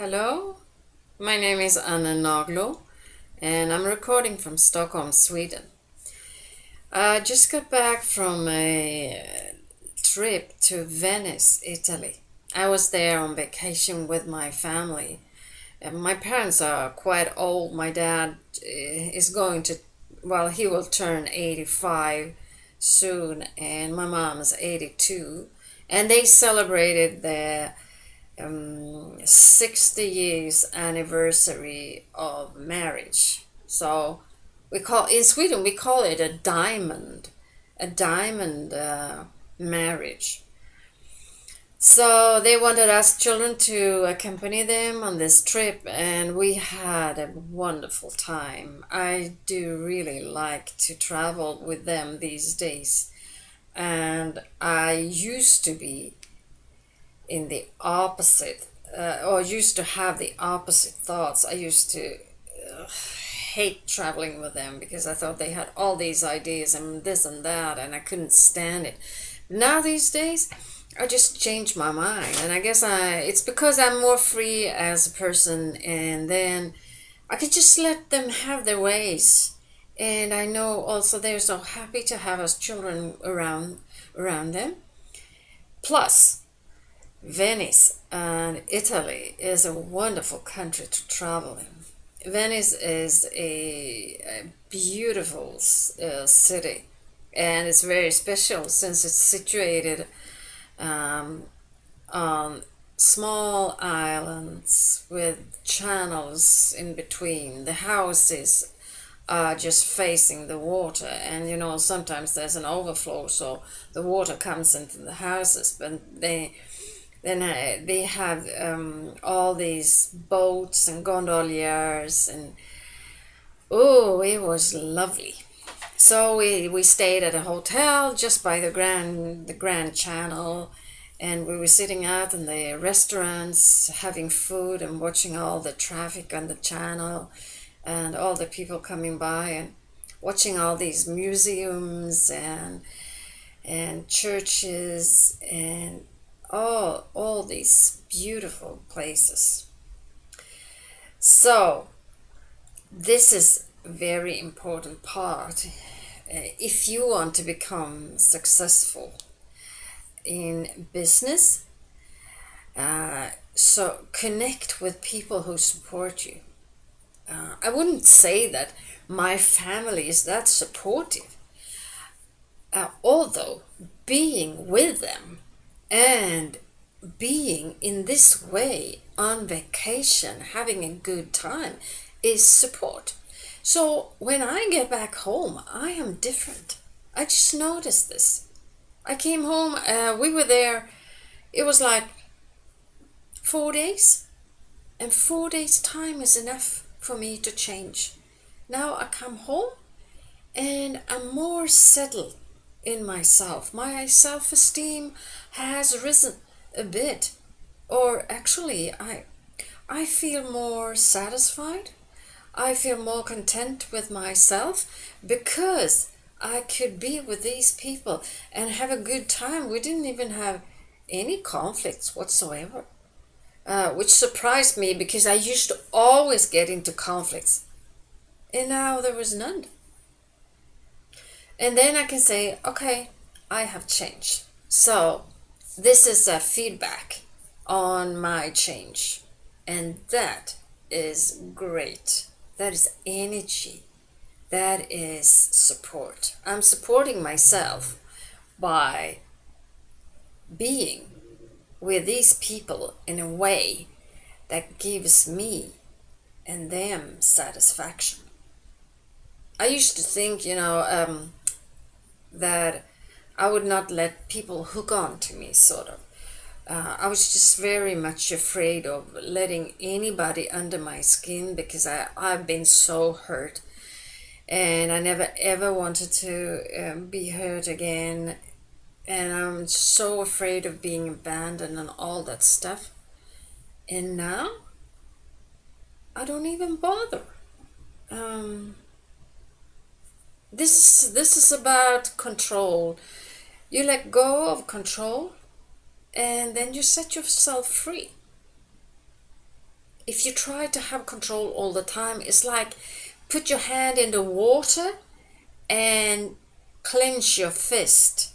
Hello, my name is Anna Naglo and I'm recording from Stockholm, Sweden. I just got back from a trip to Venice, Italy. I was there on vacation with my family. My parents are quite old. My dad is going to, well, he will turn 85 soon, and my mom is 82. And they celebrated their 60 years anniversary of marriage. So in Sweden we call it a diamond marriage. So they wanted us children to accompany them on this trip, and we had a wonderful time. I do really like to travel with them these days, and I used to be in the opposite, or used to have the opposite thoughts. I used to hate traveling with them because I thought they had all these ideas and this and that, and I couldn't stand it. Now these days, I just changed my mind, and I guess it's because I'm more free as a person, and then I could just let them have their ways. And I know also they're so happy to have us children around them. Plus, Venice and Italy is a wonderful country to travel in. Venice is a beautiful city, and it's very special since it's situated um, on small islands with channels in between. The houses are just facing the water, and sometimes there's an overflow, so the water comes into the houses, but they have all these boats and gondoliers, and oh, it was lovely. So we stayed at a hotel just by the Grand Channel, and we were sitting out in the restaurants having food and watching all the traffic on the channel and all the people coming by, and watching all these museums and churches and all these beautiful places. So this is a very important part if you want to become successful in business. So connect with people who support you. I wouldn't say that my family is that supportive, although being with them and being in this way on vacation, having a good time, is support. So when I get back home, I am different. I just noticed this. I came home, we were there, it was like 4 days, and 4 days' time is enough for me to change. Now I come home and I'm more settled in myself. My self esteem has risen a bit, or actually, I feel more satisfied. I feel more content with myself because I could be with these people and have a good time. We didn't even have any conflicts whatsoever, which surprised me because I used to always get into conflicts, and now there was none. And then I can say, okay, I have changed. So this is a feedback on my change. And that is great. That is energy. That is support. I'm supporting myself by being with these people in a way that gives me and them satisfaction. I used to think, that I would not let people hook on to me, sort of. I was just very much afraid of letting anybody under my skin because I've been so hurt, and I never ever wanted to be hurt again. And I'm so afraid of being abandoned and all that stuff. And now I don't even bother. Um, this is about control. You let go of control, and then you set yourself free. if you try to have control all the time, it's like put your hand in the water and clench your fist.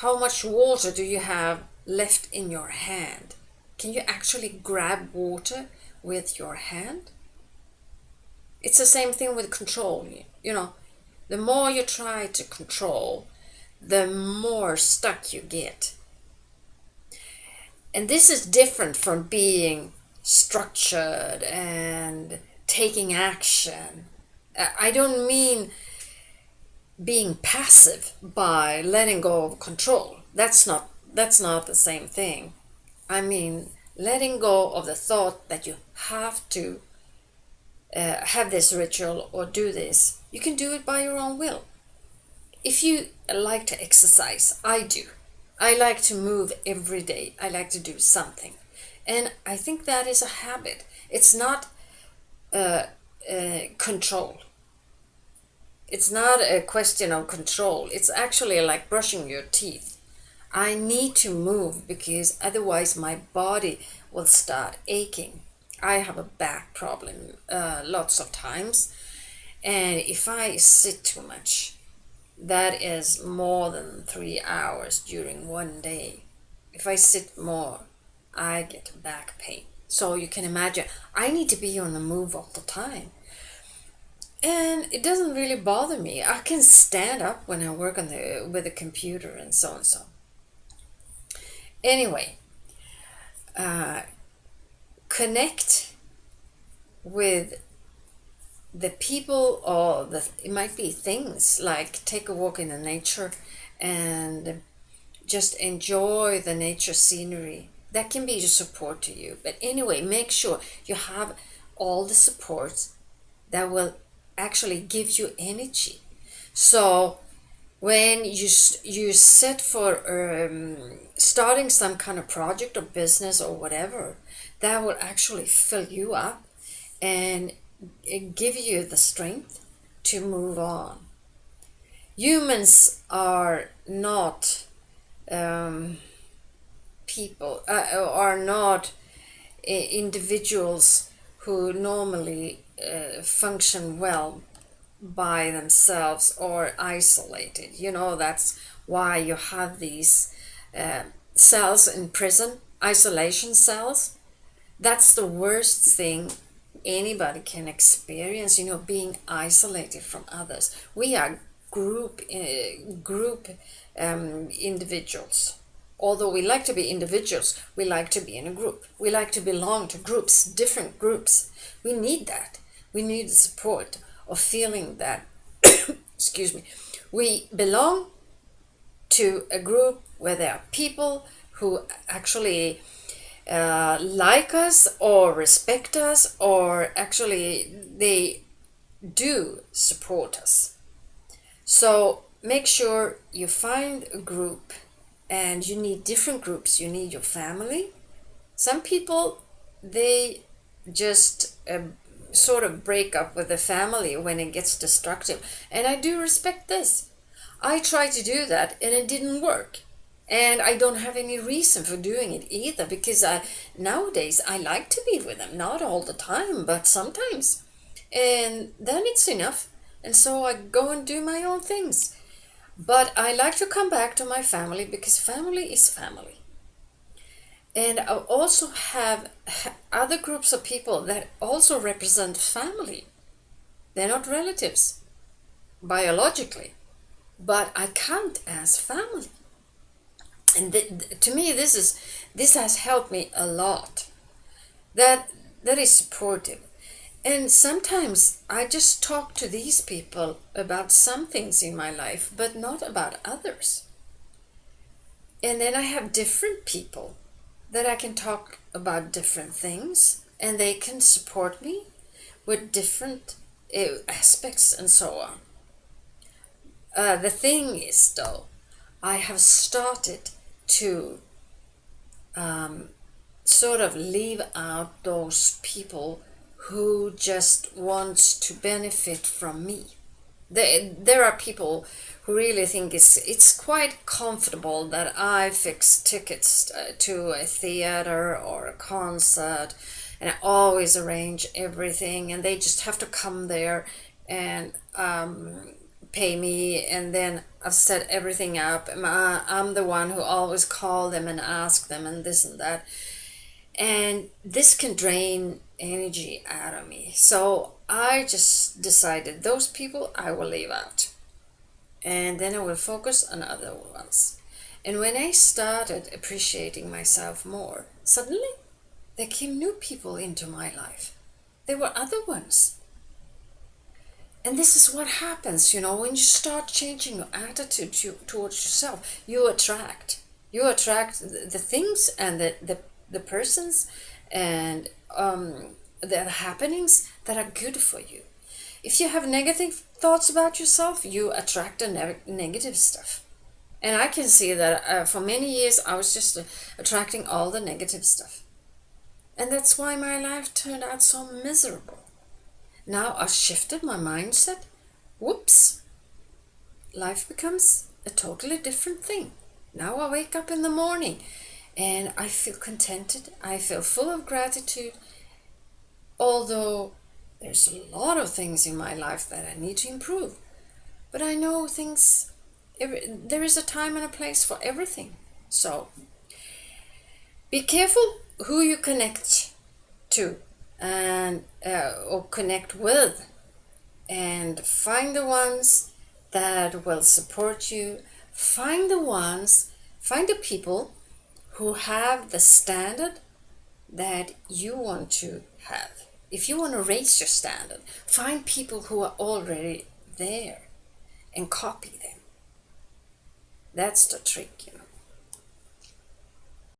How much water do you have left in your hand? Can you actually grab water with your hand? It's the same thing with control. The more you try to control, the more stuck you get. And this is different from being structured and taking action. I don't mean being passive by letting go of control. That's not the same thing. I mean letting go of the thought that you have to have this ritual or do this. You can do it by your own will. If you like to exercise, I do. I like to move every day. I like to do something. And I think that is a habit. It's not control. It's not a question of control. It's actually like brushing your teeth. I need to move because otherwise my body will start aching. I have a back problem lots of times. And if I sit too much, that is more than 3 hours during one day. If I sit more, I get back pain. So you can imagine, I need to be on the move all the time. And it doesn't really bother me. I can stand up when I work with the computer and so on. Anyway, connect with the people, or it might be things like take a walk in the nature and just enjoy the nature scenery. That can be a support to you. But anyway, make sure you have all the supports that will actually give you energy. So when you set for starting some kind of project or business or whatever, that will actually fill you up and give you the strength to move on. Humans are not people, are not individuals who normally function well by themselves or isolated. That's why you have these cells in prison, isolation cells. That's the worst thing anybody can experience, being isolated from others. We are group individuals. Although we like to be individuals, we like to be in a group. We like to belong to groups, different groups. We need that. We need the support of feeling that, excuse me, we belong to a group where there are people who actually like us or respect us, or actually they do support us. So make sure you find a group, and you need different groups. You need your family. Some people, they just sort of break up with the family when it gets destructive, and I do respect this. I tried to do that and it didn't work. And I don't have any reason for doing it either, because nowadays I like to be with them, not all the time, but sometimes. And then it's enough. And so I go and do my own things. But I like to come back to my family, because family is family. And I also have other groups of people that also represent family. They're not relatives biologically, but I count as family. And to me, this has helped me a lot. That is supportive. And sometimes I just talk to these people about some things in my life, but not about others. And then I have different people that I can talk about different things, and they can support me with different aspects and so on. The thing is, though, I have started to sort of leave out those people who just wants to benefit from me. There are people who really think it's quite comfortable that I fix tickets to a theater or a concert, and I always arrange everything, and they just have to come there and pay me, and then I've set everything up. I'm the one who always call them and ask them and this and that. And this can drain energy out of me. So I just decided those people I will leave out. And then I will focus on other ones. And when I started appreciating myself more, suddenly there came new people into my life. There were other ones. And this is what happens, when you start changing your attitude towards yourself, you attract. You attract the things and the persons and the happenings that are good for you. If you have negative thoughts about yourself, you attract the negative stuff. And I can see that for many years I was just attracting all the negative stuff. And that's why my life turned out so miserable. Now I shifted my mindset. Whoops. Life becomes a totally different thing. Now I wake up in the morning and I feel contented. I feel full of gratitude. Although there's a lot of things in my life that I need to improve. But I know there is a time and a place for everything. So be careful who you connect to and or connect with, and find the ones that will support you. Find the people who have the standard that you want to have. If you want to raise your standard, find people who are already there and copy them. That's the trick.